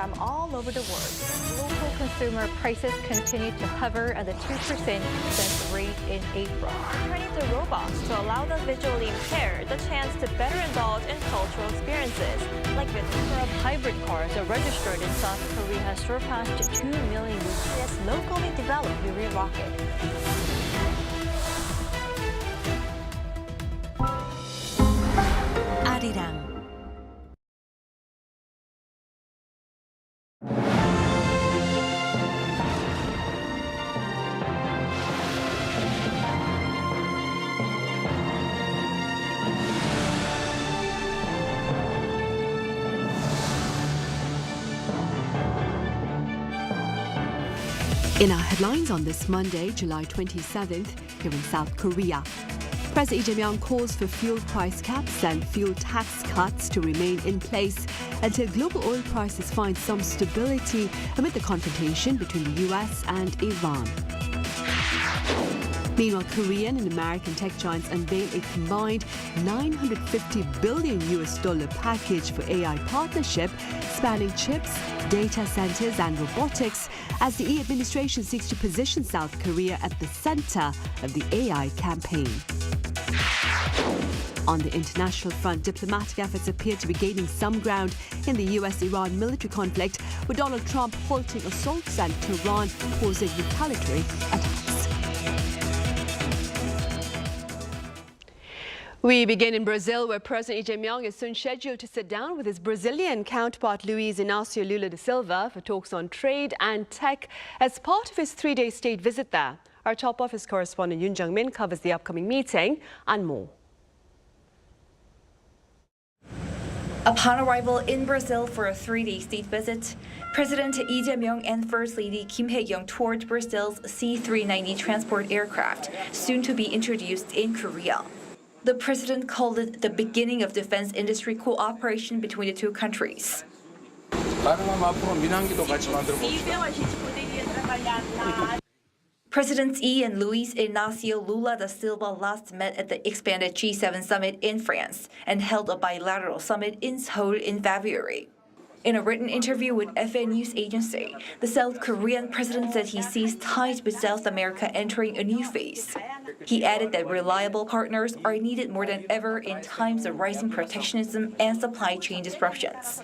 from all over the world. Local consumer prices continue to hover at the 2% rate in April. Turning to robots to allow the visually impaired the chance to better indulge in cultural experiences. Like the number of hybrid cars are registered in South Korea has surpassed 2 million with this locally developed Yuri rocket. Arirang. In our headlines on this Monday, July 27th, here in South Korea, President Lee calls for fuel price caps and fuel tax cuts to remain in place until global oil prices find some stability amid the confrontation between the US and Iran. Meanwhile, Korean and American tech giants unveil a combined $950 billion package for AI partnership spanning chips, data centers and robotics as the Lee administration seeks to position South Korea at the center of the AI campaign. On the international front, diplomatic efforts appear to be gaining some ground in the US-Iran military conflict, with Donald Trump halting assaults and Tehran causing retaliatory attacks. We begin in Brazil, where President Lee Jae-myung is soon scheduled to sit down with his Brazilian counterpart Luiz Inácio Lula da Silva for talks on trade and tech as part of his three-day state visit there. Our top office correspondent Yoon Jung-min covers the upcoming meeting and more. Upon arrival in Brazil for a three-day state visit, President Lee Jae-myung and First Lady Kim Hae-kyung toured Brazil's C-390 transport aircraft, soon to be introduced in Korea. The president called it the beginning of defense industry cooperation between the two countries. Presidents Lee and Luiz Inácio Lula da Silva last met at the expanded G7 summit in France and held a bilateral summit in Seoul in February. In a written interview with FN News Agency, the South Korean president said he sees ties with South America entering a new phase. He added that reliable partners are needed more than ever in times of rising protectionism and supply chain disruptions.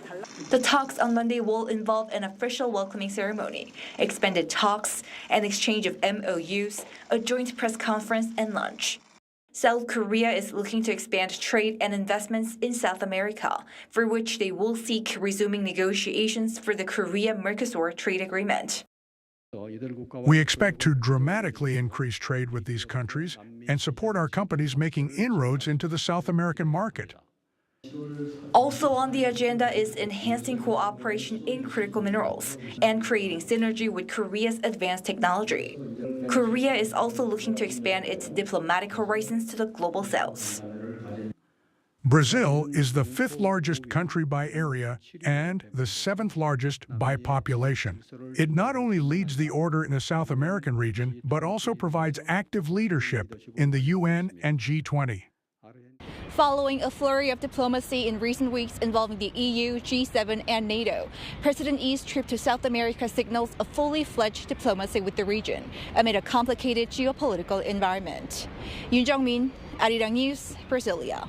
The talks on Monday will involve an official welcoming ceremony, expanded talks, an exchange of MOUs, a joint press conference, and lunch. South Korea is looking to expand trade and investments in South America, for which they will seek resuming negotiations for the Korea-Mercosur trade agreement. We expect to dramatically increase trade with these countries and support our companies making inroads into the South American market. Also on the agenda is enhancing cooperation in critical minerals and creating synergy with Korea's advanced technology. Korea is also looking to expand its diplomatic horizons to the global south. Brazil is the 5th largest country by area and the 7th largest by population. It not only leads the order in the South American region, but also provides active leadership in the UN and G20. Following a flurry of diplomacy in recent weeks involving the EU, G7 and NATO, President Lee's trip to South America signals a fully fledged diplomacy with the region amid a complicated geopolitical environment. Yoon Jung-min, Arirang News, Brasilia.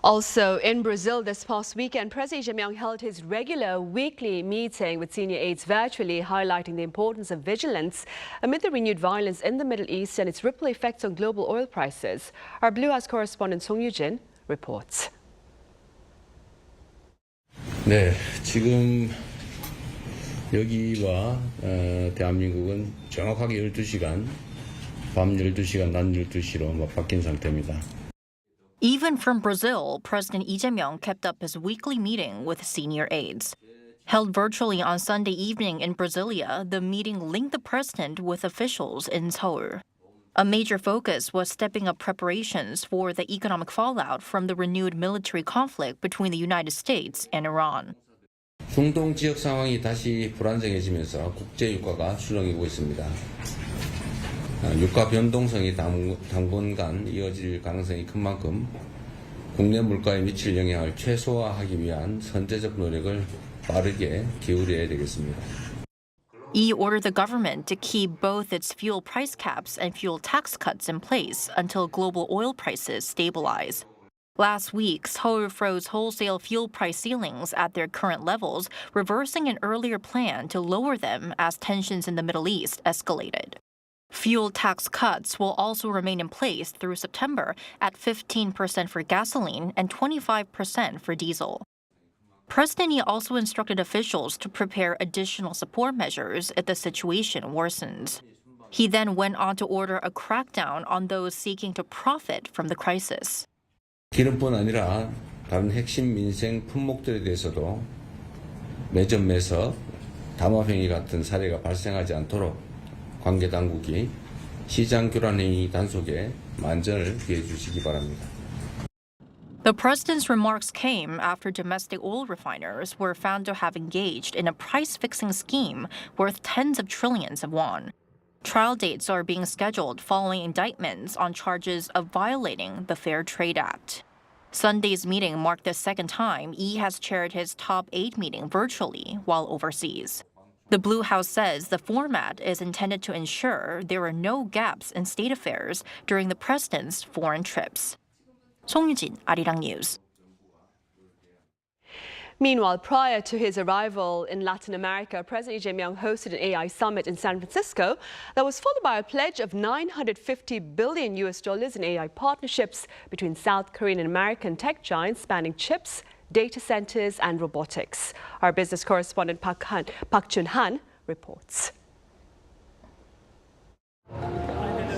Also in Brazil this past weekend, President Lee Jae-myung held his regular weekly meeting with senior aides virtually, highlighting the importance of vigilance amid the renewed violence in the Middle East and its ripple effects on global oil prices. Our Blue House correspondent Song Yoo-jin reports. 네, 지금 여기와 대한민국은 정확하게 12시간, 밤 12시간, 낮 12시로 바뀐 상태입니다. Even from Brazil, President Lee Jae-myung kept up his weekly meeting with senior aides. Held virtually on Sunday evening in Brasilia, the meeting linked the president with officials in Seoul. A major focus was stepping up preparations for the economic fallout from the renewed military conflict between the United States and Iran. 중동 지역 상황이 다시 불안정해지면서 국제 유가가 출렁이고 있습니다. 유가 변동성이 당분간 이어질 가능성이 큰 만큼 국내 물가에 미칠 영향을 최소화하기 위한 선제적 노력을 빠르게 기울여야 되겠습니다. Lee ordered the government to keep both its fuel price caps and fuel tax cuts in place until global oil prices stabilize. Last week, Seoul froze wholesale fuel price ceilings at their current levels, reversing an earlier plan to lower them as tensions in the Middle East escalated. Fuel tax cuts will also remain in place through September at 15% for gasoline and 25% for diesel. President Lee also instructed officials to prepare additional support measures if the situation worsens. He then went on to order a crackdown on those seeking to profit from the crisis. 기름뿐 아니라 다른 핵심 민생 품목들에 대해서도 매점 매석, 담합 행위 같은 사례가 발생하지 않도록 관계 당국이 시장 교란 행위 단속에 만전을 기해 주시기 바랍니다. The president's remarks came after domestic oil refiners were found to have engaged in a price-fixing scheme worth tens of trillions of won. Trial dates are being scheduled following indictments on charges of violating the Fair Trade Act. Sunday's meeting marked the second time Lee has chaired his top 8 meeting virtually while overseas. The Blue House says the format is intended to ensure there are no gaps in state affairs during the president's foreign trips. 송유진, Arirang News. Meanwhile, prior to his arrival in Latin America, President Lee Jae-myung hosted an AI summit in San Francisco that was followed by a pledge of $950 billion in AI partnerships between South Korean and American tech giants spanning chips, data centers and robotics. Our business correspondent Park Jun-han reports.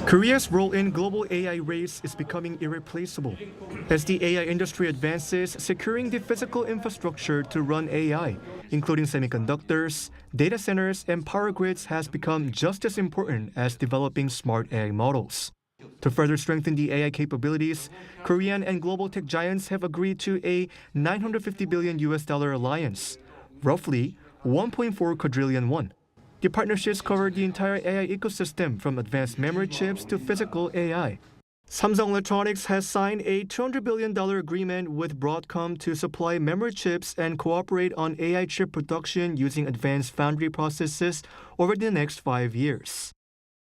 Korea's role in global AI race is becoming irreplaceable. As the AI industry advances, securing the physical infrastructure to run AI, including semiconductors, data centers, and power grids, has become just as important as developing smart AI models. To further strengthen the AI capabilities, Korean and global tech giants have agreed to a $950 billion alliance, roughly 1.4 quadrillion won. The partnerships cover the entire AI ecosystem from advanced memory chips to physical AI. Samsung Electronics has signed a $200 billion agreement with Broadcom to supply memory chips and cooperate on AI chip production using advanced foundry processes over the next 5 years.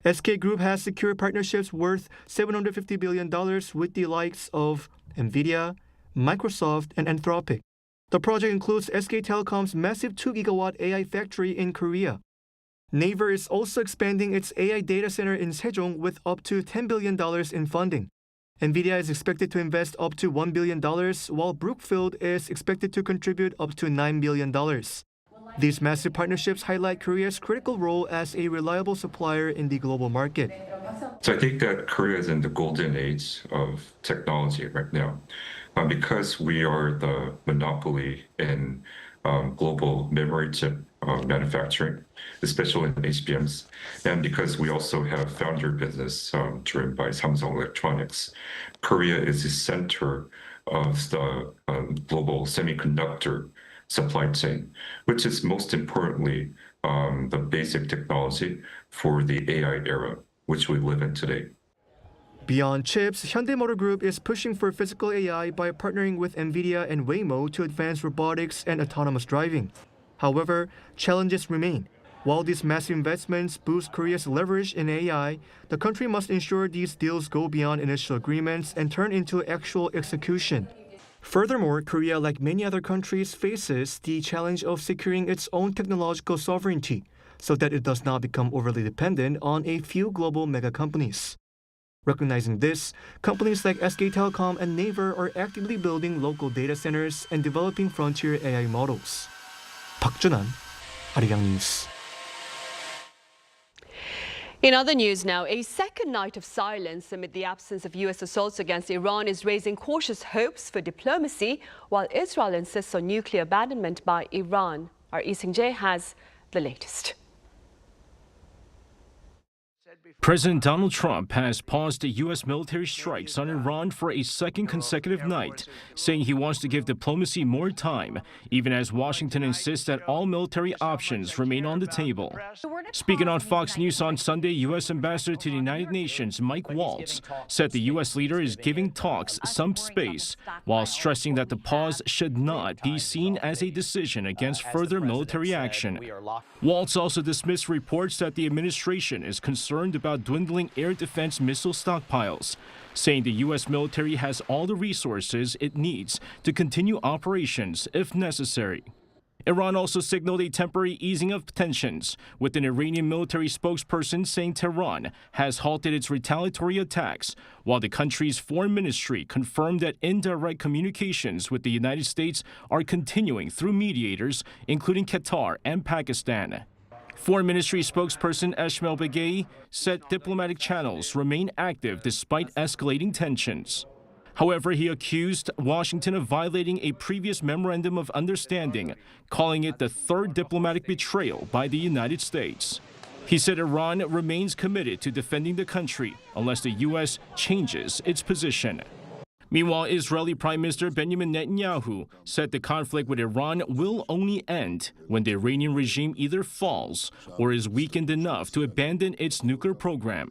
SK Group has secured partnerships worth $750 billion with the likes of NVIDIA, Microsoft, and Anthropic. The project includes SK Telecom's massive 2-gigawatt AI factory in Korea. Naver is also expanding its AI data center in Sejong with up to $10 billion in funding. NVIDIA is expected to invest up to $1 billion, while Brookfield is expected to contribute up to $9 billion. These massive partnerships highlight Korea's critical role as a reliable supplier in the global market. So I think that Korea is in the golden age of technology right now because we are the monopoly in global memory chip manufacturing, especially in HBMs, and because we also have foundry business driven by Samsung Electronics. Korea is the center of the global semiconductor supply chain, which is most importantly the basic technology for the AI era, which we live in today. Beyond chips, Hyundai Motor Group is pushing for physical AI by partnering with NVIDIA and Waymo to advance robotics and autonomous driving. However, challenges remain. While these massive investments boost Korea's leverage in AI, the country must ensure these deals go beyond initial agreements and turn into actual execution. Furthermore, Korea, like many other countries, faces the challenge of securing its own technological sovereignty so that it does not become overly dependent on a few global mega companies. Recognizing this, companies like SK Telecom and Naver are actively building local data centers and developing frontier AI models. Park Jun-han, Arirang News. In other news now, a second night of silence amid the absence of U.S. assaults against Iran is raising cautious hopes for diplomacy, while Israel insists on nuclear abandonment by Iran. Our Lee Seung-jae has the latest. President Donald Trump has paused the U.S. military strikes on Iran for a second consecutive night, saying he wants to give diplomacy more time, even as Washington insists that all military options remain on the table. We're Speaking on Fox News on Sunday, U.S. Ambassador to the United Nations Mike Waltz said the U.S. leader is giving talks some space while stressing that the pause should not be seen as a decision against further military action. Waltz also dismissed reports that the administration is concerned about dwindling air defense missile stockpiles, saying the U.S. military has all the resources it needs to continue operations if necessary. Iran also signaled a temporary easing of tensions, with an Iranian military spokesperson saying Tehran has halted its retaliatory attacks, while the country's foreign ministry confirmed that indirect communications with the United States are continuing through mediators, including Qatar and Pakistan. Foreign Ministry spokesperson Esmail Begay said diplomatic channels remain active despite escalating tensions. However, he accused Washington of violating a previous memorandum of understanding, calling it the third diplomatic betrayal by the United States. He said Iran remains committed to defending the country unless the U.S. changes its position. Meanwhile, Israeli Prime Minister Benjamin Netanyahu said the conflict with Iran will only end when the Iranian regime either falls or is weakened enough to abandon its nuclear program.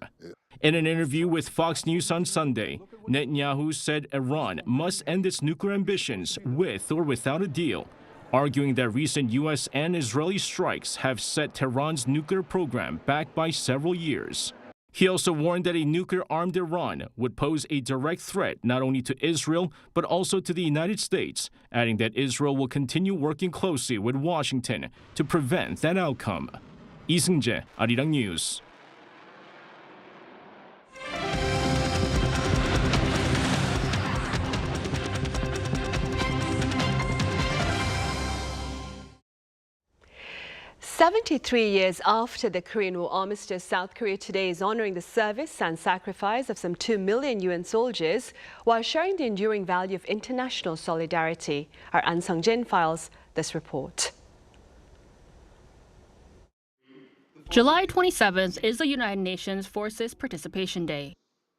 In an interview with Fox News on Sunday, Netanyahu said Iran must end its nuclear ambitions with or without a deal, arguing that recent U.S. and Israeli strikes have set Tehran's nuclear program back by several years. He also warned that a nuclear-armed Iran would pose a direct threat not only to Israel but also to the United States, adding that Israel will continue working closely with Washington to prevent that outcome. Lee Seung-jae, Arirang News. "73 years after the Korean War armistice, South Korea today is honoring the service and sacrifice of some 2 million UN soldiers while showing the enduring value of international solidarity. Our An Sung-jin files this report. July 27th is the United Nations Forces Participation Day.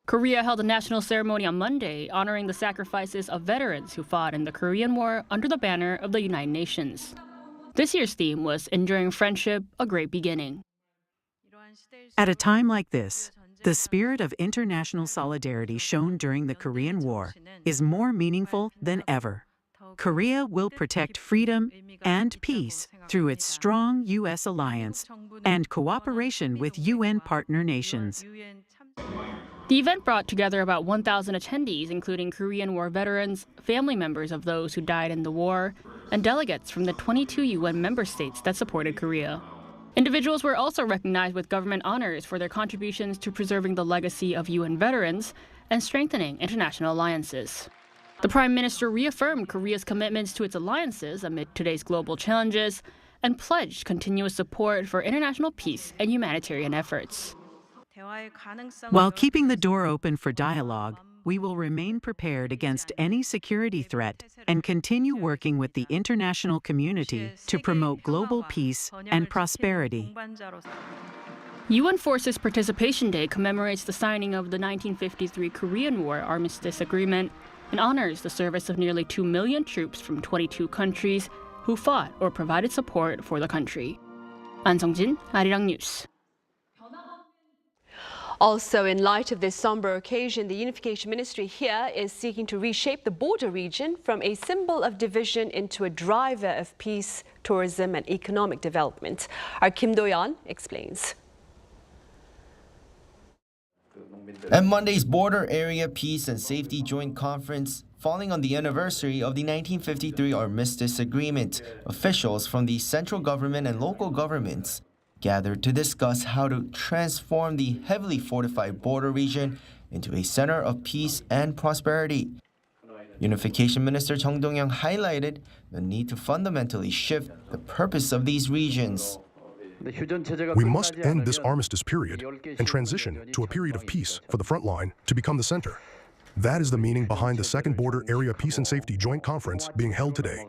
Korea held a national ceremony on Monday honoring the sacrifices of veterans who fought in the Korean War under the banner of the United Nations. This year's theme was Enduring Friendship, a Great Beginning. At a time like this, the spirit of international solidarity shown during the Korean War is more meaningful than ever. Korea will protect freedom and peace through its strong U.S. alliance and cooperation with UN partner nations. The event brought together about 1,000 attendees, including Korean War veterans, family members of those who died in the war, and delegates from the 22 UN member states that supported Korea. Individuals were also recognized with government honors for their contributions to preserving the legacy of UN veterans and strengthening international alliances. The Prime Minister reaffirmed Korea's commitments to its alliances amid today's global challenges and pledged continuous support for international peace and humanitarian efforts. While keeping the door open for dialogue, we will remain prepared against any security threat and continue working with the international community to promote global peace and prosperity. UN Forces Participation Day commemorates the signing of the 1953 Korean War Armistice Agreement and honors the service of nearly 2 million troops from 22 countries who fought or provided support for the country. An Sung-jin, Arirang News. Also, in light of this somber occasion, the Unification Ministry here is seeking to reshape the border region from a symbol of division into a driver of peace, tourism, and economic development. Our Kim Do-yeon explains. At Monday's Border Area Peace and Safety Joint Conference, falling on the anniversary of the 1953 Armistice Agreement, officials from the central government and local governments gathered to discuss how to transform the heavily fortified border region into a center of peace and prosperity. Unification Minister Chung Dong-young highlighted the need to fundamentally shift the purpose of these regions. We must end this armistice period and transition to a period of peace for the front line to become the center. That is the meaning behind the second Border Area Peace and Safety Joint Conference being held today.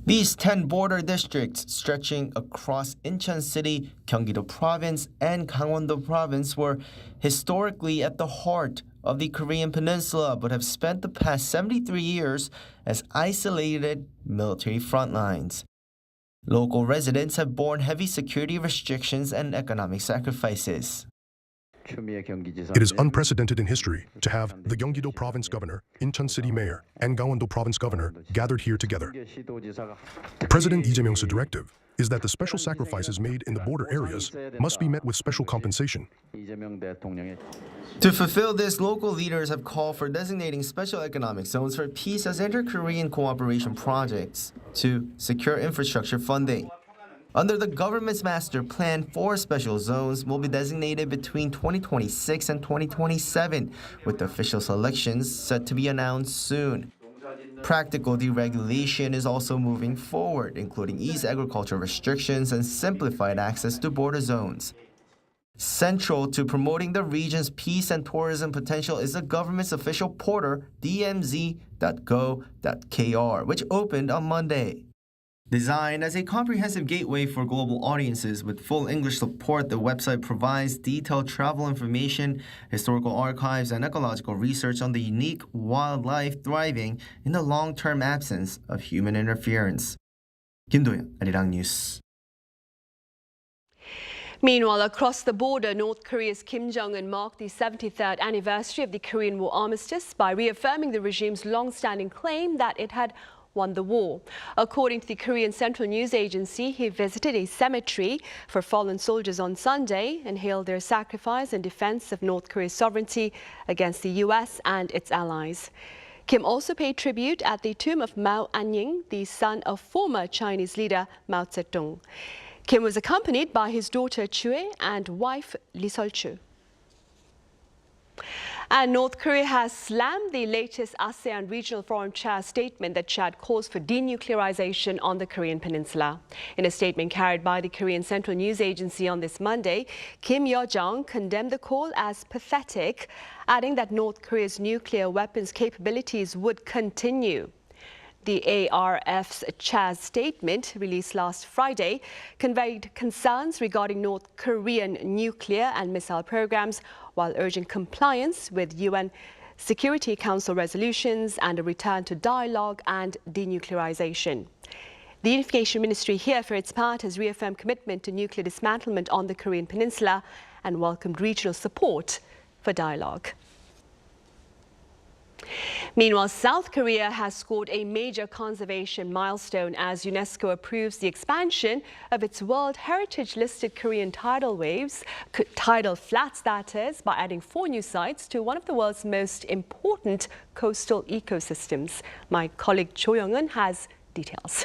These 10 border districts stretching across Incheon City, Gyeonggi-do Province, and Gangwon-do Province were historically at the heart of the Korean Peninsula but have spent the past 73 years as isolated military front lines. Local residents have borne heavy security restrictions and economic sacrifices. It is unprecedented in history to have the Gyeonggi-do Province Governor, Incheon City Mayor, and Gangwon-do Province Governor gathered here together. President Lee Jae-myung's directive is that the special sacrifices made in the border areas must be met with special compensation. To fulfill this, local leaders have called for designating special economic zones for peace as inter-Korean cooperation projects to secure infrastructure funding. Under the government's master plan, 4 special zones will be designated between 2026 and 2027, with official selections set to be announced soon. Practical deregulation is also moving forward, including eased agricultural restrictions and simplified access to border zones. Central to promoting the region's peace and tourism potential is the government's official portal, dmz.go.kr, which opened on Monday. Designed as a comprehensive gateway for global audiences with full English support, the website provides detailed travel information, historical archives, and ecological research on the unique wildlife thriving in the long-term absence of human interference. Kim Do-yeon, Arirang News. Meanwhile, across the border, North Korea's Kim Jong-un marked the 73rd anniversary of the Korean War armistice by reaffirming the regime's long-standing claim that it had won the war. According to the Korean Central News Agency, he visited a cemetery for fallen soldiers on Sunday and hailed their sacrifice in defense of North Korea's sovereignty against the U.S. and its allies. Kim also paid tribute at the tomb of Mao Anying, the son of former Chinese leader Mao Zedong. Kim was accompanied by his daughter Chue and wife Lee Sol-chu. And North Korea has slammed the latest ASEAN Regional Forum Chair statement that Chad calls for denuclearization on the Korean Peninsula. In a statement carried by the Korean Central News Agency on this Monday, Kim Yo-jong condemned the call as pathetic, adding that North Korea's nuclear weapons capabilities would continue. The ARF's Chad's statement, released last Friday, conveyed concerns regarding North Korean nuclear and missile programs, while urging compliance with UN Security Council resolutions and a return to dialogue and denuclearization. The Unification Ministry here, for its part, has reaffirmed commitment to nuclear dismantlement on the Korean Peninsula and welcomed regional support for dialogue. Meanwhile, South Korea has scored a major conservation milestone as UNESCO approves the expansion of its World Heritage listed Korean tidal flats, that is, by adding 4 new sites to one of the world's most important coastal ecosystems. My colleague Cho Young-eun has details.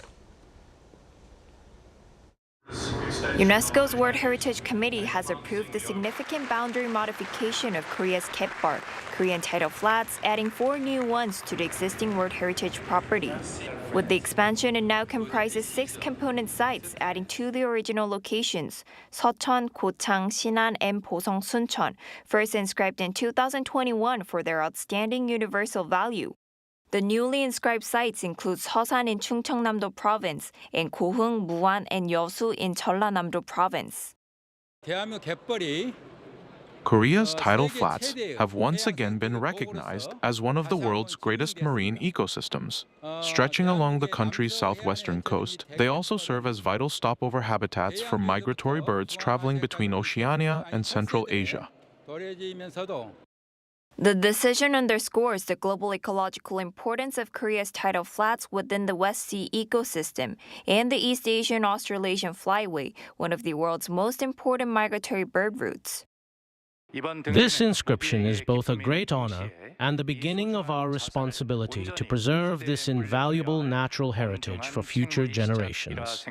UNESCO's World Heritage Committee has approved the significant boundary modification of Korea's Ketbar, Korean Tidal Flats, adding 4 new ones to the existing World Heritage property. With the expansion, it now comprises 6 component sites, adding to the original locations, Seocheon, Gochang, Sinan, and Posong, Suncheon, first inscribed in 2021 for their outstanding universal value. The newly inscribed sites include Seosan in Chungcheongnam-do Province and Gohung, Muan, and Yeosu in Jeollanam-do Province. Korea's tidal flats have once again been recognized as one of the world's greatest marine ecosystems. Stretching along the country's southwestern coast, they also serve as vital stopover habitats for migratory birds traveling between Oceania and Central Asia. The decision underscores the global ecological importance of Korea's tidal flats within the West Sea ecosystem and the East Asian Australasian flyway, one of the world's most important migratory bird routes. This inscription is both a great honor and the beginning of our responsibility to preserve this invaluable natural heritage for future generations.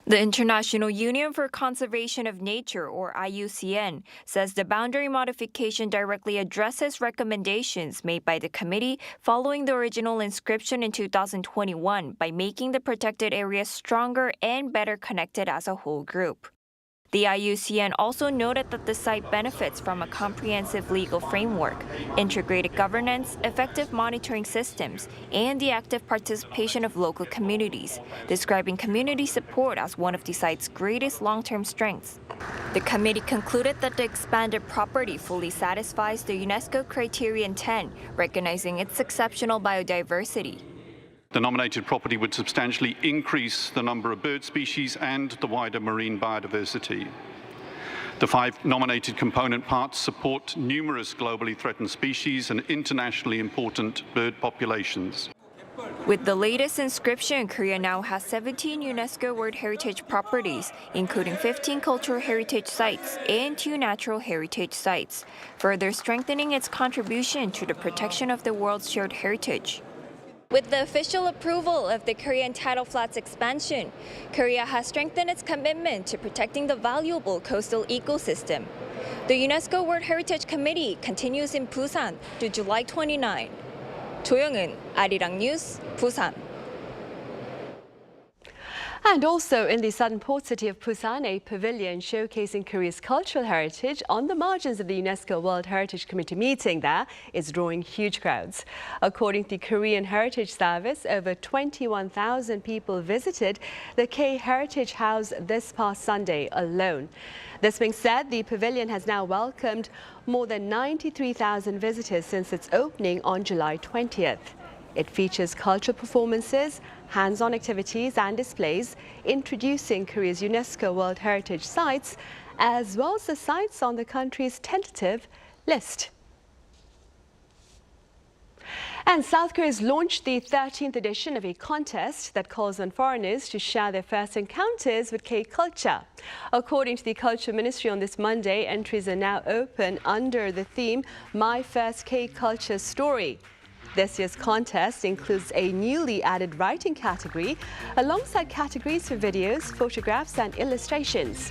The International Union for Conservation of Nature, or IUCN, says the boundary modification directly addresses recommendations made by the committee following the original inscription in 2021 by making the protected area stronger and better connected as a whole group. The IUCN also noted that the site benefits from a comprehensive legal framework, integrated governance, effective monitoring systems, and the active participation of local communities, describing community support as one of the site's greatest long-term strengths. The committee concluded that the expanded property fully satisfies the UNESCO Criterion 10, recognizing its exceptional biodiversity. The nominated property would substantially increase the number of bird species and the wider marine biodiversity. The 5 nominated component parts support numerous globally threatened species and internationally important bird populations. With the latest inscription, Korea now has 17 UNESCO World Heritage properties, including 15 cultural heritage sites and 2 natural heritage sites, further strengthening its contribution to the protection of the world's shared heritage. With the official approval of the Korean Tidal Flats expansion, Korea has strengthened its commitment to protecting the valuable coastal ecosystem. The UNESCO World Heritage Committee continues in Busan to July 29. 조영은, Arirang News, Busan. And also in the southern port city of Busan, a pavilion showcasing Korea's cultural heritage on the margins of the UNESCO World Heritage Committee meeting there is drawing huge crowds. According to the Korean Heritage Service, over 21,000 people visited the K Heritage House this past Sunday alone. This being said, the pavilion has now welcomed more than 93,000 visitors since its opening on July 20th. It features cultural performances, hands-on activities and displays introducing Korea's UNESCO World Heritage sites, as well as the sites on the country's tentative list. And South Korea has launched the 13th edition of a contest that calls on foreigners to share their first encounters with K-culture. According to the Culture Ministry on this Monday, entries are now open under the theme My First K-Culture Story. This year's contest includes a newly added writing category, alongside categories for videos, photographs and illustrations.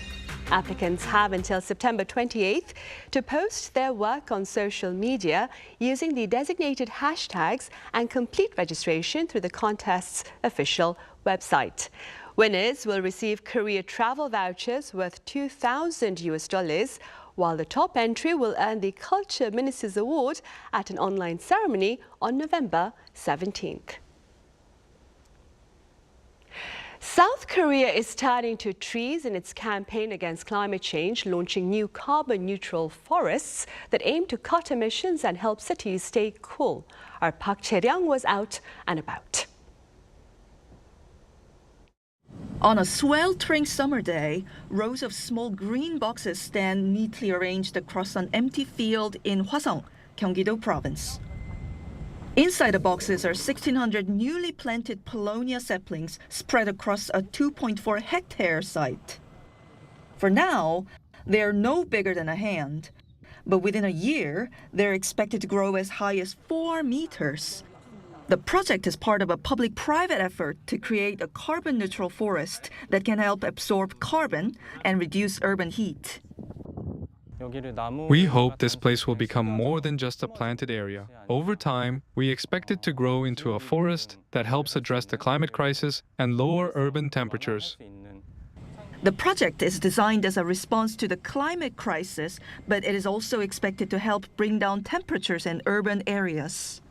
Applicants have until September 28th to post their work on social media using the designated hashtags and complete registration through the contest's official website. Winners will receive Korea travel vouchers worth $2,000, while the top entry will earn the Culture Minister's Award at an online ceremony on November 17th. South Korea is turning to trees in its campaign against climate change, launching new carbon-neutral forests that aim to cut emissions and help cities stay cool. Our Park Chae-ryang was out and about. On a sweltering summer day, rows of small green boxes stand neatly arranged across an empty field in Hwasong, Gyeonggi-do Province. Inside the boxes are 1,600 newly planted Paulownia saplings spread across a 2.4-hectare site. For now, they are no bigger than a hand, but within a year, they're expected to grow as high as 4 meters. The project is part of a public-private effort to create a carbon-neutral forest that can help absorb carbon and reduce urban heat. We hope this place will become more than just a planted area. Over time, we expect it to grow into a forest that helps address the climate crisis and lower urban temperatures. The project is designed as a response to the climate crisis, but it is also expected to help bring down temperatures in urban areas.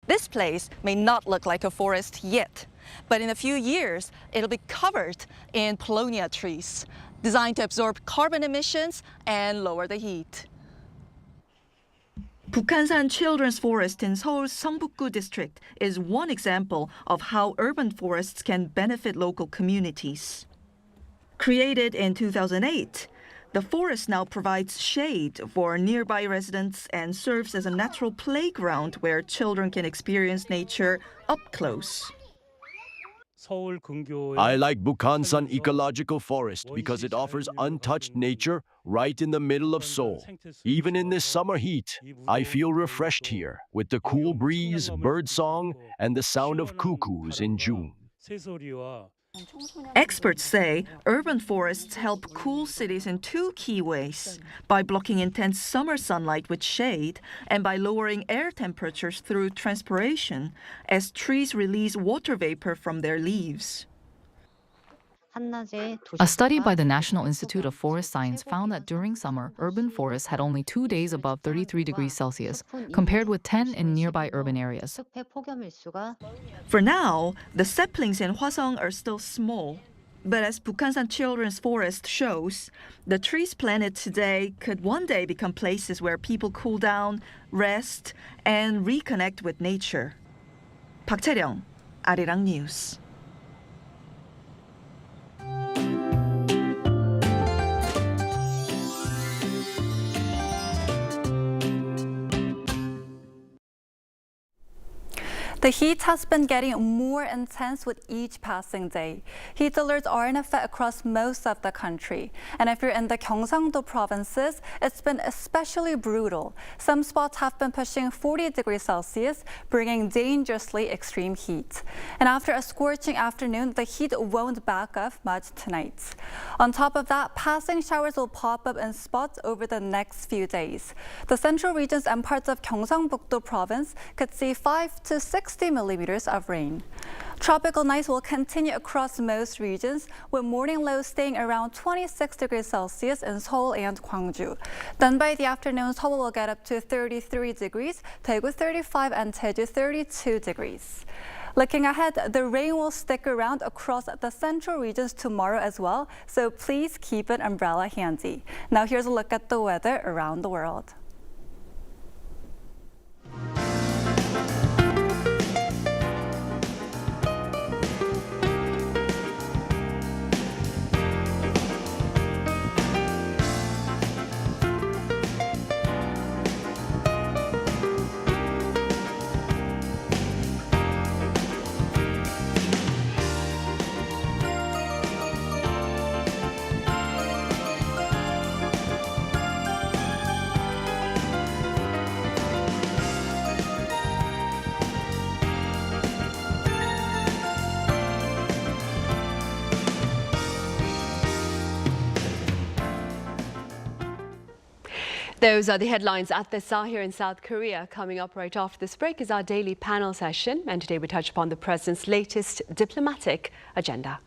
This place may not look like a forest yet, but in a few years, it'll be covered in Paulownia trees, designed to absorb carbon emissions and lower the heat. Bukhansan Children's Forest in Seoul's Seongbuk-gu district is one example of how urban forests can benefit local communities. Created in 2008, the forest now provides shade for nearby residents and serves as a natural playground where children can experience nature up close. I like Bukhansan Ecological Forest because it offers untouched nature right in the middle of Seoul. Even in this summer heat, I feel refreshed here with the cool breeze, birdsong, and the sound of cuckoos in June. Experts say urban forests help cool cities in 2 key ways: by blocking intense summer sunlight with shade and by lowering air temperatures through transpiration, as trees release water vapor from their leaves. A study by the National Institute of Forest Science found that during summer, urban forests had only 2 days above 33 degrees Celsius, compared with 10 in nearby urban areas. For now, the saplings in Hwasong are still small. But as Bukhansan Children's Forest shows, the trees planted today could one day become places where people cool down, rest, and reconnect with nature. 박채령, Arirang News. The heat has been getting more intense with each passing day. Heat alerts are in effect across most of the country. And if you're in the Gyeongsang-do provinces, it's been especially brutal. Some spots have been pushing 40 degrees Celsius, bringing dangerously extreme heat. And after a scorching afternoon, the heat won't back off much tonight. On top of that, passing showers will pop up in spots over the next few days. The central regions and parts of Gyeongsang-buk-do province could see 5 to 60 millimeters of rain. Tropical nights will continue across most regions, with morning lows staying around 26 degrees Celsius in Seoul and Gwangju. Then by the afternoon, Seoul will get up to 33 degrees, Daegu 35 and Jeju 32 degrees. Looking ahead, the rain will stick around across the central regions tomorrow as well, so please keep an umbrella handy. Now here's a look at the weather around the world. Those are the headlines at this hour here in South Korea. Coming up right after this break is our daily panel session. And today we touch upon the president's latest diplomatic agenda.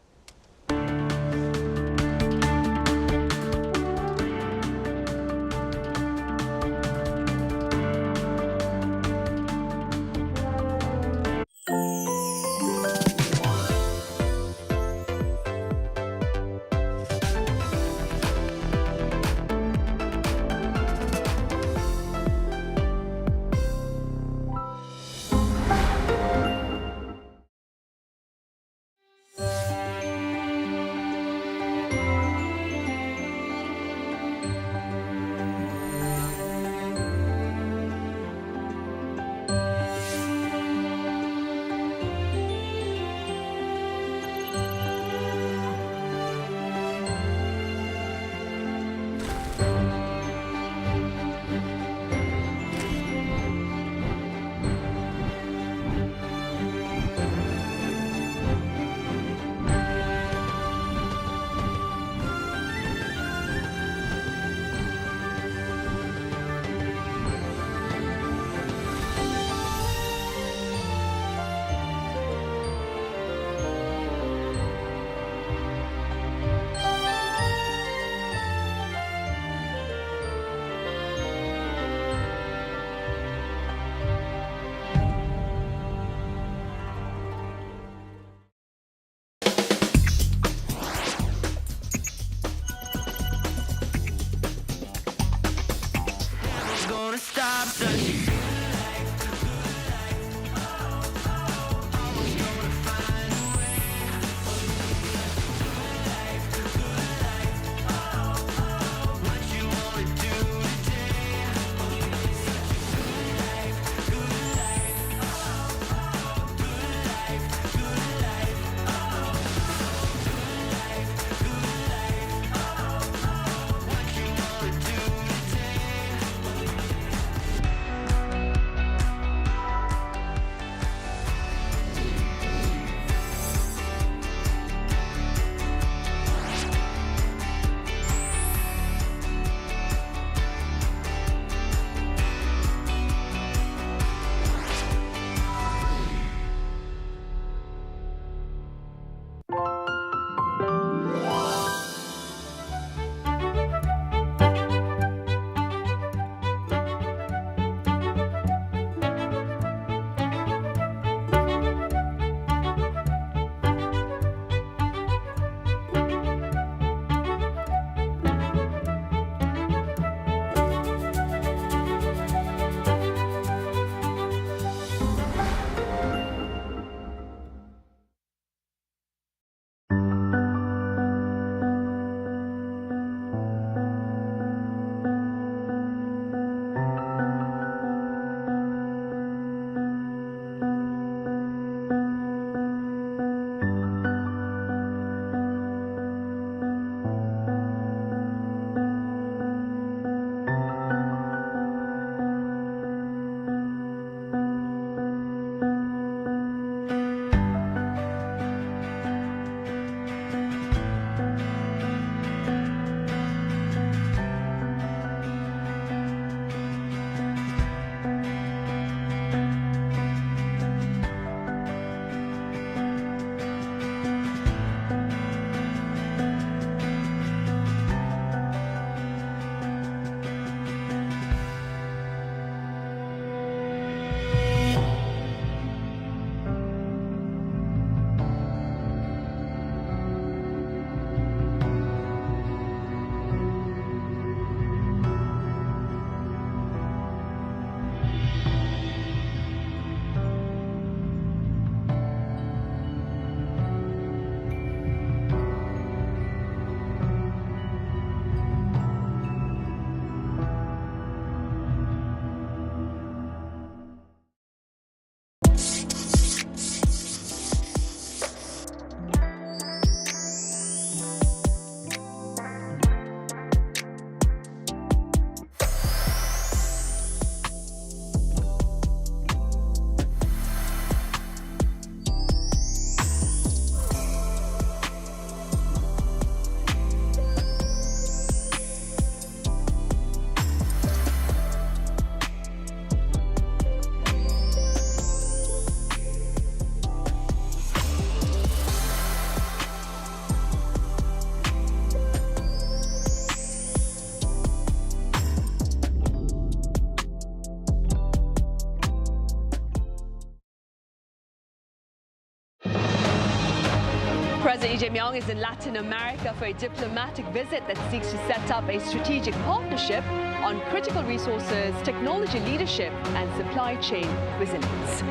Jae-myung is in Latin America for a diplomatic visit that seeks to set up a strategic partnership on critical resources, technology leadership, and supply chain resilience.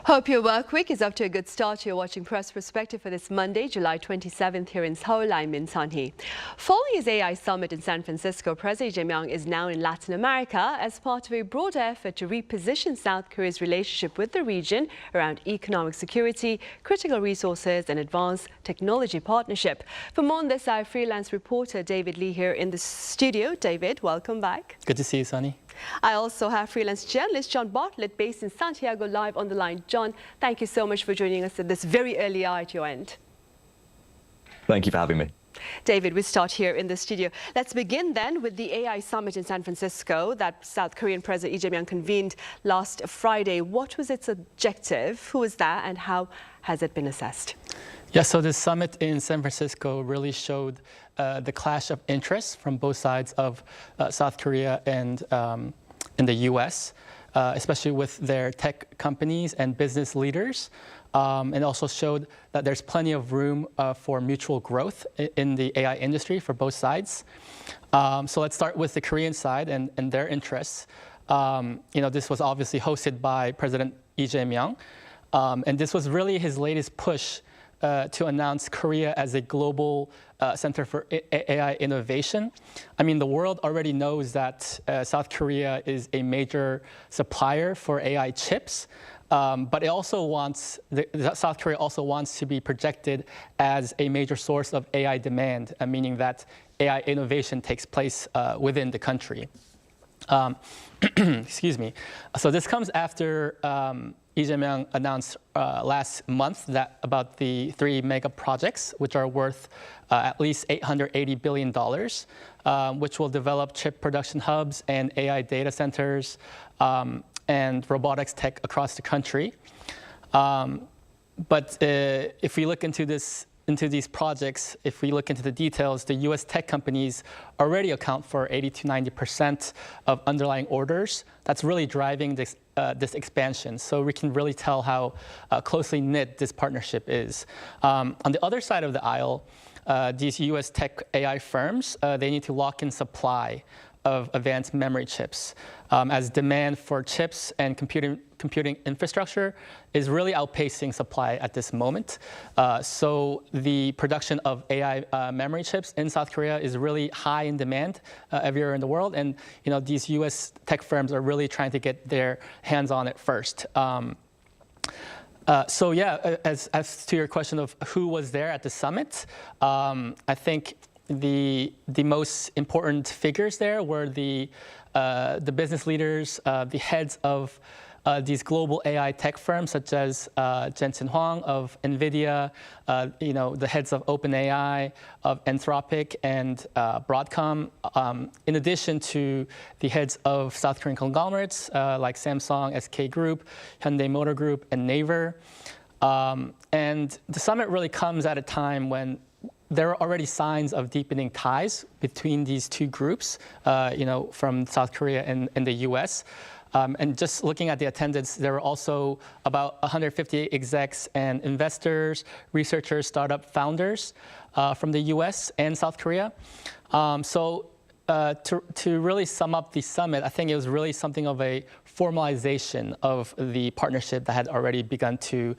Hope your work week is off to a good start. You're watching Press Perspective for this Monday, July 27th here in Seoul. I'm Min Sun-hee. Following his AI summit in San Francisco, President Jae-myung is now in Latin America as part of a broader effort to reposition South Korea's relationship with the region around economic security, critical resources and advanced technology partnership. For more on this, our freelance reporter David Lee here in the studio. David, welcome back. Good to see you, Sunny. I also have freelance journalist John Bartlett based in Santiago live on the line. John, thank you so much for joining us at this very early hour at your end. Thank you for having me. David, we start here in the studio. Let's begin then with the AI summit in San Francisco that South Korean President Lee Jae-myung convened last Friday. What was its objective? Who was there and how has it been assessed? Yeah, so the summit in San Francisco really showed the clash of interests from both sides of South Korea and in the U.S., especially with their tech companies and business leaders. And also showed that there's plenty of room for mutual growth in the AI industry for both sides. So let's start with the Korean side and their interests. This was obviously hosted by President Lee Jae-myung. And this was really his latest push to announce Korea as a global center for AI innovation. I mean, the world already knows that South Korea is a major supplier for AI chips. But it also South Korea also wants to be projected as a major source of AI demand, meaning that AI innovation takes place within the country. Excuse me. So this comes after Lee Jae-myung announced last month about the 3 mega projects, which are worth at least $880 billion, which will develop chip production hubs and AI data centers and robotics tech across the country. But if we look into these projects, if we look into the details, the U.S. tech companies already account for 80 to 90% of underlying orders. That's really driving this expansion. So we can really tell how closely knit this partnership is. On the other side of the aisle, these U.S. tech AI firms, they need to lock in supply of advanced memory chips, as demand for chips and computing infrastructure is really outpacing supply at this moment. So the production of AI memory chips in South Korea is really high in demand everywhere in the world, and these U.S. tech firms are really trying to get their hands on it first. So yeah, as to your question of who was there at the summit, I think the most important figures there were the business leaders, the heads of these global AI tech firms, such as Jensen Huang of NVIDIA, the heads of OpenAI, of Anthropic, and Broadcom, in addition to the heads of South Korean conglomerates like Samsung, SK Group, Hyundai Motor Group, and Naver. And the summit really comes at a time when there are already signs of deepening ties between these two groups, from South Korea and the U.S. And just looking at the attendance, there were also about 150 execs and investors, researchers, startup founders from the U.S. and South Korea. So to really sum up the summit, I think it was really something of a formalization of the partnership that had already begun to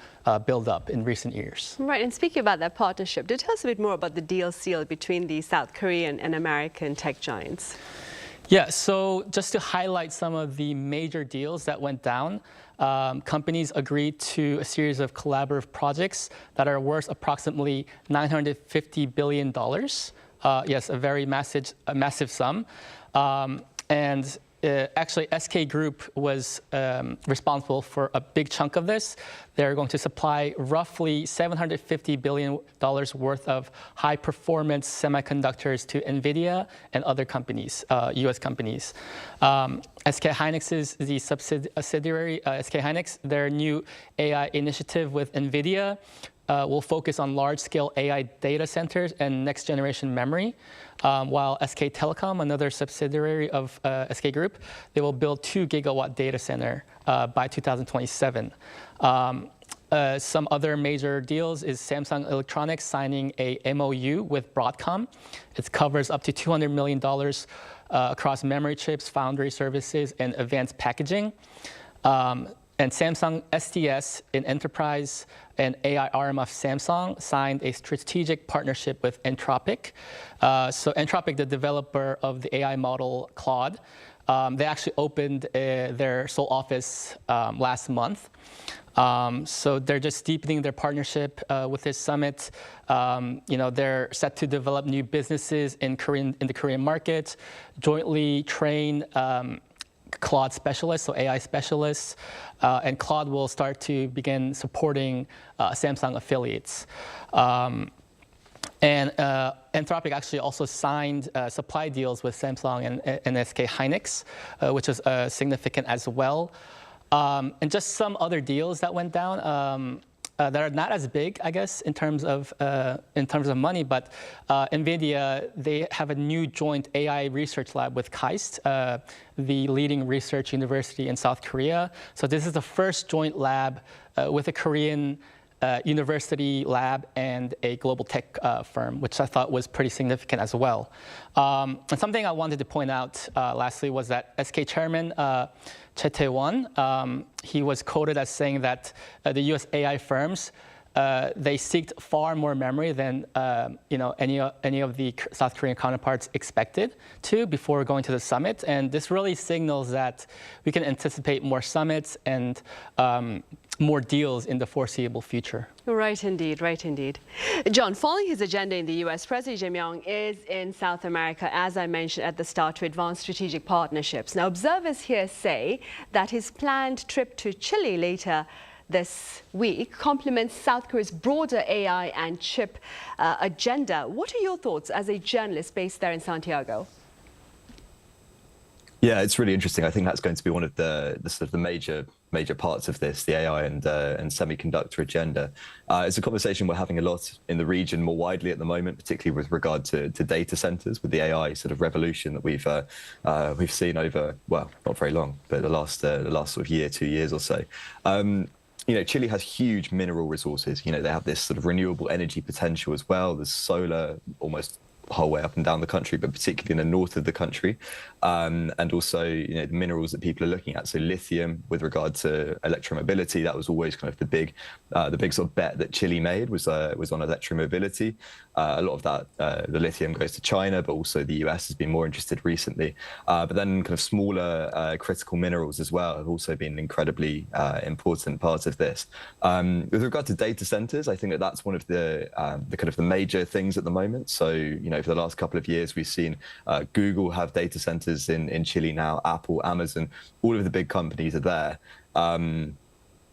build up in recent years. Right, and speaking about that partnership, do tell us a bit more about the deal sealed between the South Korean and American tech giants. Yeah, so just to highlight some of the major deals that went down, companies agreed to a series of collaborative projects that are worth approximately $950 billion. Yes, a very massive sum. And actually, SK Group was responsible for a big chunk of this. They're going to supply roughly $750 billion worth of high-performance semiconductors to NVIDIA and other companies, U.S. companies. SK Hynix's the subsidiary, SK Hynix, their new AI initiative with NVIDIA will focus on large-scale AI data centers and next-generation memory, while SK Telecom, another subsidiary of SK Group, they will build 2 gigawatt data center by 2027. Some other major deals is Samsung Electronics signing a MOU with Broadcom. It covers up to $200 million across memory chips, foundry services, and advanced packaging. And Samsung SDS, an enterprise and AI arm of Samsung, signed a strategic partnership with Anthropic. So Anthropic, the developer of the AI model Claude, they actually opened their Seoul office last month. So they're just deepening their partnership with this summit. They're set to develop new businesses in the Korean market, jointly train Claude specialists, so AI specialists, and Claude will start to begin supporting Samsung affiliates. And Anthropic actually also signed supply deals with Samsung and SK Hynix, which is significant as well. And just some other deals that went down that are not as big, I guess, in terms of money. But NVIDIA, they have a new joint AI research lab with KAIST, the leading research university in South Korea. So this is the first joint lab with a Korean university lab and a global tech firm, which I thought was pretty significant as well. And something I wanted to point out lastly was that SK chairman Choi Tae-won, he was quoted as saying that the U.S. AI firms, they seeked far more memory than any of the South Korean counterparts expected to before going to the summit. And this really signals that we can anticipate more summits and more deals in the foreseeable future. Right indeed, right indeed. John, following his agenda in the U.S., President Jae-myung is in South America, as I mentioned at the start, to advance strategic partnerships. Now, observers here say that his planned trip to Chile later this week complements South Korea's broader AI and chip agenda. What are your thoughts as a journalist based there in Santiago? Yeah, it's really interesting. I think that's going to be one of the sort of the major parts of this, the AI and semiconductor agenda. It's a conversation we're having a lot in the region more widely at the moment, particularly with regard to data centers, with the AI sort of revolution that we've seen over, well, not very long, but the last sort of year, 2 years or so. Chile has huge mineral resources. They have this sort of renewable energy potential as well. There's solar almost whole way up and down the country, but particularly in the north of the country, and also the minerals that people are looking at. So lithium, with regard to electromobility, that was always kind of the big sort of bet that Chile made was on electromobility. A lot of that, the lithium goes to China, but also the US has been more interested recently. But then kind of smaller critical minerals as well have also been an incredibly important part of this. With regard to data centers, I think that's one of the kind of the major things at the moment. So, for the last couple of years, we've seen Google have data centers in Chile now, Apple, Amazon, all of the big companies are there. I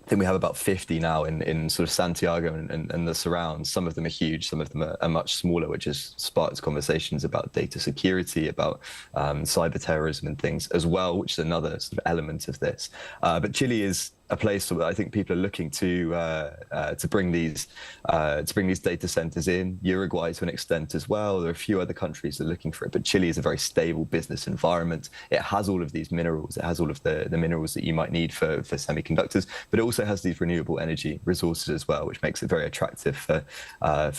think we have about 50 now in sort of Santiago and the surrounds. Some of them are huge, some of them are much smaller, which has sparked conversations about data security, about cyber terrorism and things as well, which is another sort of element of this. But Chile is a place where I think people are looking to bring these data centers in. Uruguay to an extent as well. There are a few other countries that are looking for it, but Chile is a very stable business environment. It has all of these minerals. It has all of the minerals that you might need for semiconductors, but it also has these renewable energy resources as well, which makes it very attractive for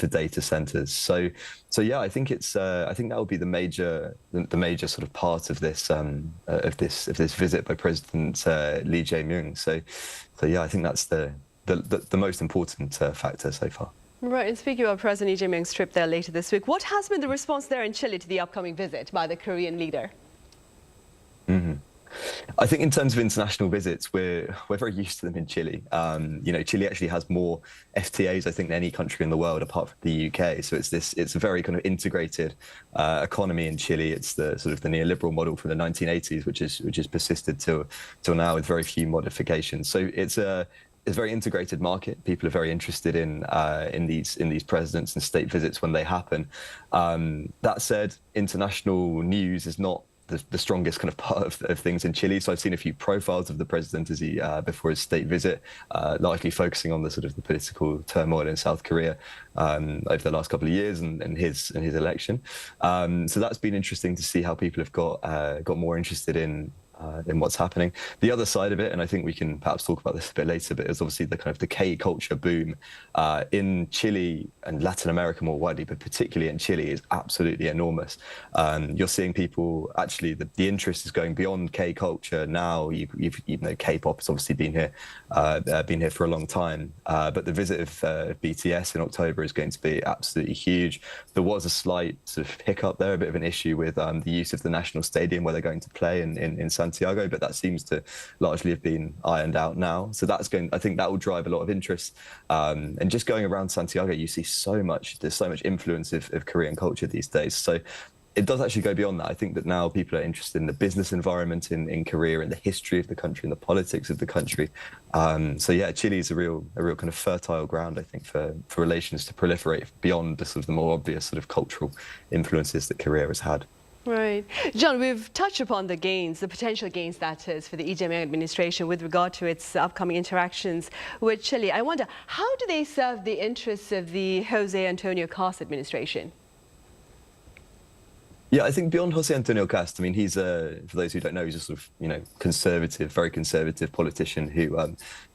data centers. So yeah, I think that will be the major sort of part of this visit by President Lee Jae-myung. So yeah, I think that's the most important factor so far. Right, and speaking about President Lee Jae-myung's trip there later this week, what has been the response there in Chile to the upcoming visit by the Korean leader? Mm-hmm. I think in terms of international visits, we're very used to them in Chile. Chile actually has more FTAs, I think, than any country in the world apart from the UK. So it's a very kind of integrated economy in Chile. It's the sort of the neoliberal model from the 1980s, which has persisted till now with very few modifications. So it's a very integrated market. People are very interested in these presidents and state visits when they happen. That said, international news is not the strongest kind of part of things in Chile. So I've seen a few profiles of the president as he before his state visit, largely focusing on the sort of the political turmoil in South Korea over the last couple of years and his election. So that's been interesting to see how people have got more interested in what's happening. The other side of it, and I think we can perhaps talk about this a bit later, but is obviously the kind of the K culture boom in Chile and Latin America more widely, but particularly in Chile, is absolutely enormous. You're seeing people actually, the interest is going beyond K culture now. Even though K-pop has obviously been here for a long time, but the visit of BTS in October is going to be absolutely huge. There was a slight sort of hiccup there, a bit of an issue with the use of the national stadium where they're going to play in Santiago, but that seems to largely have been ironed out now. So I think that will drive a lot of interest. And just going around Santiago, you see there's so much influence of Korean culture these days. So it does actually go beyond that. I think that now people are interested in the business environment in Korea, and the history of the country, and the politics of the country. So yeah, Chile is a real kind of fertile ground, I think, for relations to proliferate beyond the sort of the more obvious sort of cultural influences that Korea has had. Right. John, we've touched upon the potential gains that is for the Lee Jae-myung administration with regard to its upcoming interactions with Chile. I wonder, how do they serve the interests of the Jose Antonio Cast administration? Yeah, I think beyond Jose Antonio Cast, I mean, he's for those who don't know, he's a sort of very conservative politician who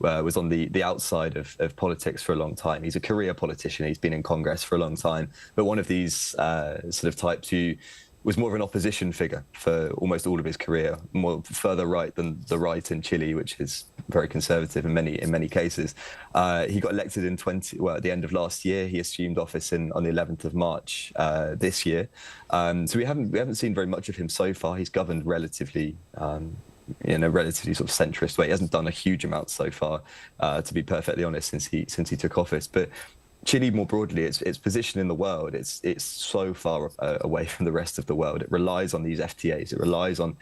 was on the outside of politics for a long time. He's a career politician. He's been in Congress for a long time, but one of these sort of types who was more of an opposition figure for almost all of his career, more further right than the right in Chile, which is very conservative in many cases. He got elected at the end of last year. He assumed office on the 11th of March this year. So we haven't seen very much of him so far. He's governed relatively in a relatively sort of centrist way. He hasn't done a huge amount so far, to be perfectly honest, since he took office. But Chile, more broadly, its position in the world, it's so far away from the rest of the world. It relies on these FTAs. It relies on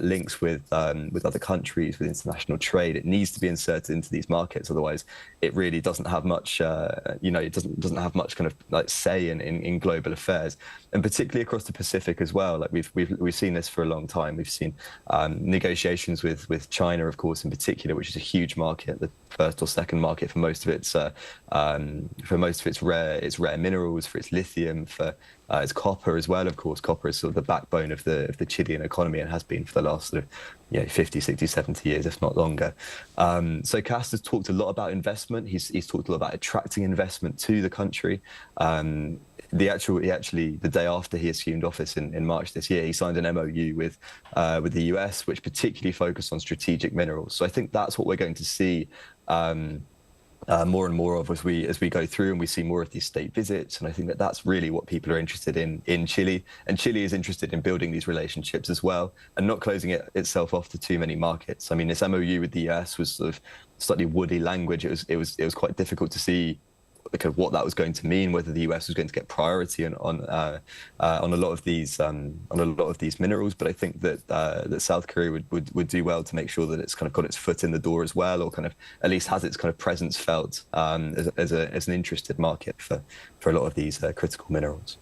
links with other countries, with international trade. It needs to be inserted into these markets. Otherwise, it really doesn't have much. It doesn't have much kind of like say in global affairs, and particularly across the Pacific as well. Like we've seen this for a long time. We've seen negotiations with China, of course, in particular, which is a huge market, the first or second market for most of its rare minerals, for its lithium, for its copper as well. Of course, copper is sort of the backbone of the Chilean economy and has been for the last sort of 50, 60, 70 years, if not longer. So Cast has talked a lot about investment. He's talked a lot about attracting investment to the country. The day after he assumed office in March this year, he signed an MOU with the US, which particularly focused on strategic minerals. So I think that's what we're going to see more and more of as we go through and we see more of these state visits. And I think that's really what people are interested in Chile. And Chile is interested in building these relationships as well and not closing itself off to too many markets. I mean, this MOU with the US was sort of slightly woody language. It was quite difficult to see what that was going to mean, whether the US was going to get priority on a lot of these minerals. But I think that South Korea would do well to make sure that it's kind of got its foot in the door as well, or kind of at least has its kind of presence felt as an interested market for a lot of these critical minerals.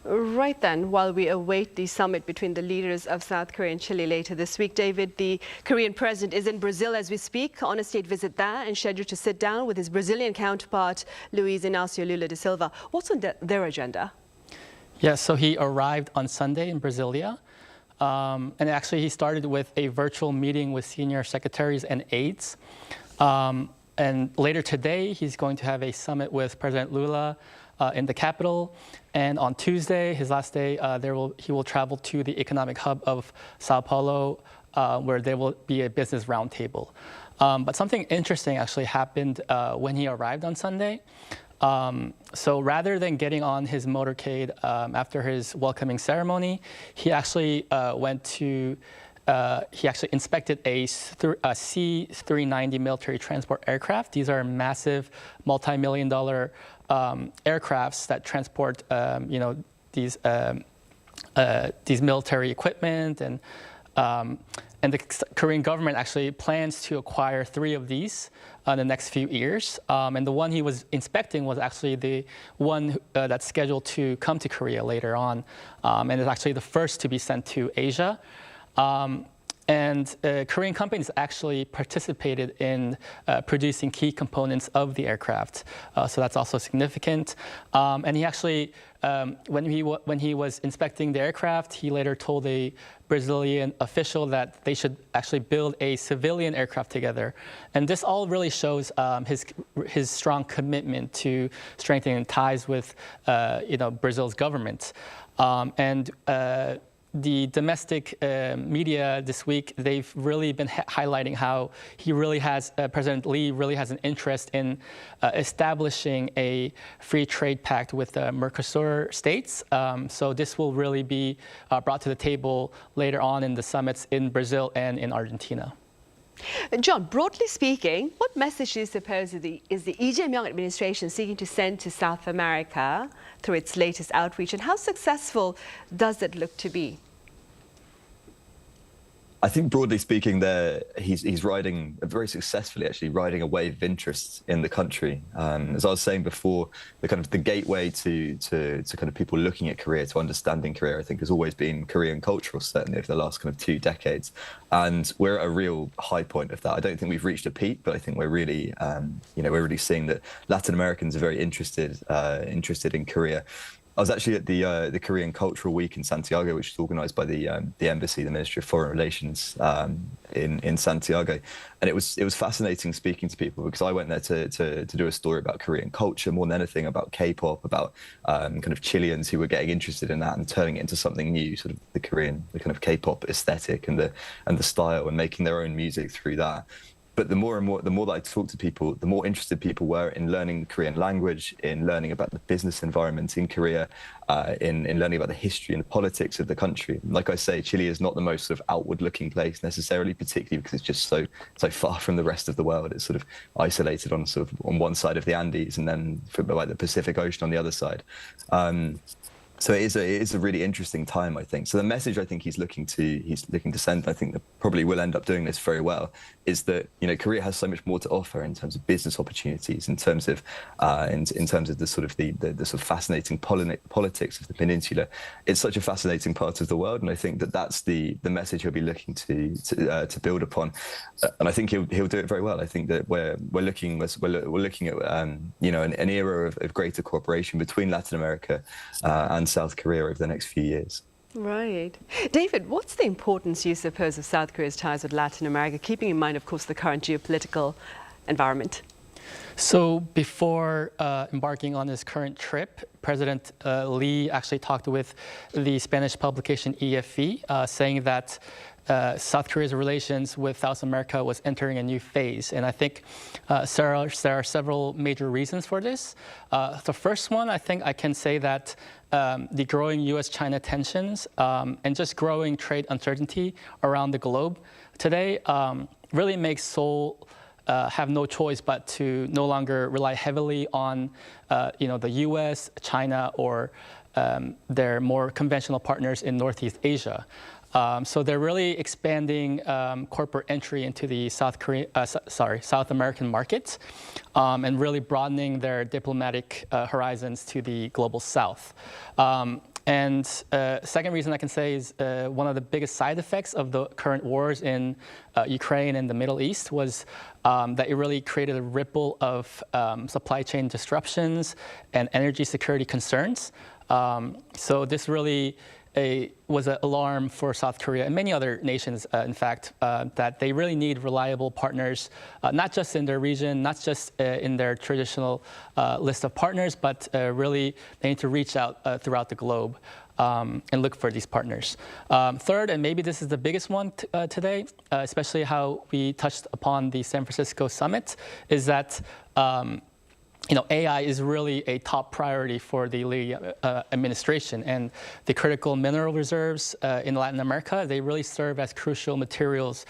Right then, while we await the summit between the leaders of South Korea and Chile later this week, David, the Korean president is in Brazil as we speak on a state visit there and scheduled to sit down with his Brazilian counterpart, Luiz Inácio Lula da Silva. What's on their agenda? Yeah, so he arrived on Sunday in Brasilia. And actually, he started with a virtual meeting with senior secretaries and aides. And later today, he's going to have a summit with President Lula in the capital. And on Tuesday, his last day, he will travel to the economic hub of Sao Paulo, where there will be a business roundtable. But something interesting actually happened when he arrived on Sunday. So rather than getting on his motorcade after his welcoming ceremony, he actually went to he actually inspected a C-390 military transport aircraft. These are massive, multi-million-dollar aircrafts that transport, these military equipment, and the Korean government actually plans to acquire 3 of these in the next few years. And the one he was inspecting was actually the one that's scheduled to come to Korea later on, and it's actually the first to be sent to Asia. And Korean companies actually participated in producing key components of the aircraft, so that's also significant. And he actually, when he was inspecting the aircraft, he later told a Brazilian official that they should actually build a civilian aircraft together. And this all really shows his strong commitment to strengthening ties with Brazil's government. The domestic media this week, they've really been highlighting how President Lee really has an interest in establishing a free trade pact with the Mercosur states. So this will really be brought to the table later on in the summits in Brazil and in Argentina. John, broadly speaking, what message do you suppose is the Lee Jae-myung administration seeking to send to South America through its latest outreach, and how successful does it look to be? I think broadly speaking, he's riding very successfully, actually riding a wave of interest in the country. As I was saying before, the gateway to kind of people looking at Korea, to understanding Korea, I think has always been Korean culture, certainly over the last kind of 2 decades. And we're at a real high point of that. I don't think we've reached a peak, but I think we're really, we're really seeing that Latin Americans are very interested in Korea. I was actually at the Korean Cultural Week in Santiago, which is organized by the embassy, the Ministry of Foreign Relations in Santiago, and it was fascinating speaking to people, because I went there to do a story about Korean culture more than anything, about K-pop, about kind of Chileans who were getting interested in that and turning it into something new, sort of the kind of K-pop aesthetic and the style, and making their own music through that. But the more that I talked to people, the more interested people were in learning the Korean language, in learning about the business environment in Korea, in learning about the history and the politics of the country. Like I say, Chile is not the most sort of outward-looking place necessarily, particularly because it's just so far from the rest of the world. It's sort of isolated on one side of the Andes, and then like the Pacific Ocean on the other side. So it is a really interesting time, I think. So the message I think he's looking to send, I think that probably will end up doing this very well, is that Korea has so much more to offer in terms of business opportunities, in terms of the sort of fascinating politics of the peninsula. It's such a fascinating part of the world, and I think that's the message he'll be looking to build upon, and I think he'll do it very well. I think that we're looking at an era of greater cooperation between Latin America and South Korea over the next few years. Right. David, what's the importance, you suppose, of South Korea's ties with Latin America, keeping in mind, of course, the current geopolitical environment? So before embarking on his current trip, President Lee actually talked with the Spanish publication EFE, saying that South Korea's relations with South America was entering a new phase. And I think there are several major reasons for this. The first one, I think I can say that the growing U.S.-China tensions and just growing trade uncertainty around the globe today really makes Seoul have no choice but to no longer rely heavily on the U.S., China, or their more conventional partners in Northeast Asia. So they're really expanding corporate entry into the South American markets, and really broadening their diplomatic horizons to the global South. And second reason I can say is one of the biggest side effects of the current wars in Ukraine and the Middle East was that it really created a ripple of supply chain disruptions and energy security concerns. So this really was an alarm for South Korea and many other nations, in fact, that they really need reliable partners, not just in their region, not just in their traditional list of partners, but really they need to reach out throughout the globe and look for these partners. Third, and maybe this is the biggest one today, especially how we touched upon the San Francisco summit, is that AI is really a top priority for the Lee administration, and the critical mineral reserves in Latin America, they really serve as crucial materials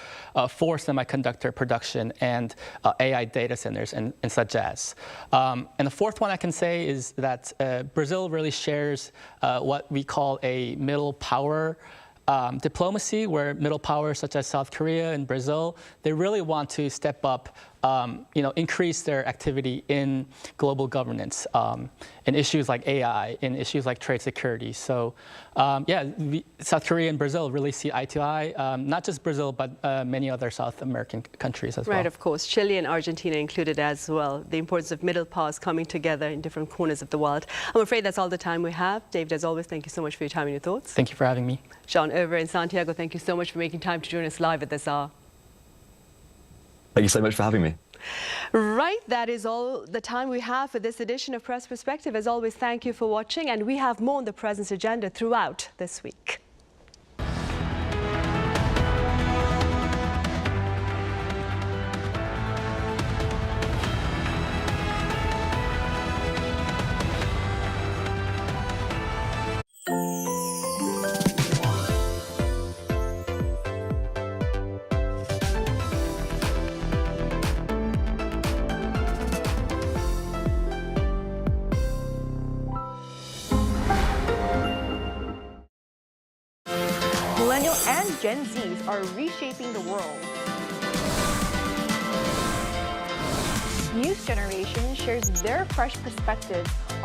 for semiconductor production and AI data centers and such as. And the fourth one I can say is that Brazil really shares what we call a middle power diplomacy, where middle powers such as South Korea and Brazil, they really want to step up, increase their activity in global governance, in issues like AI, in issues like trade security. So, South Korea and Brazil really see eye to eye, not just Brazil, but many other South American countries as well. Right, of course. Chile and Argentina included as well. The importance of middle powers coming together in different corners of the world. I'm afraid that's all the time we have. David, as always, thank you so much for your time and your thoughts. Thank you for having me. Sean, over in Santiago, thank you so much for making time to join us live at this hour. Thank you so much for having me. Right, that is all the time we have for this edition of Press Perspective. As always, thank you for watching, and we have more on the Presence agenda throughout this week. Millennial and Gen Zs are reshaping the world. News generation shares their fresh perspectives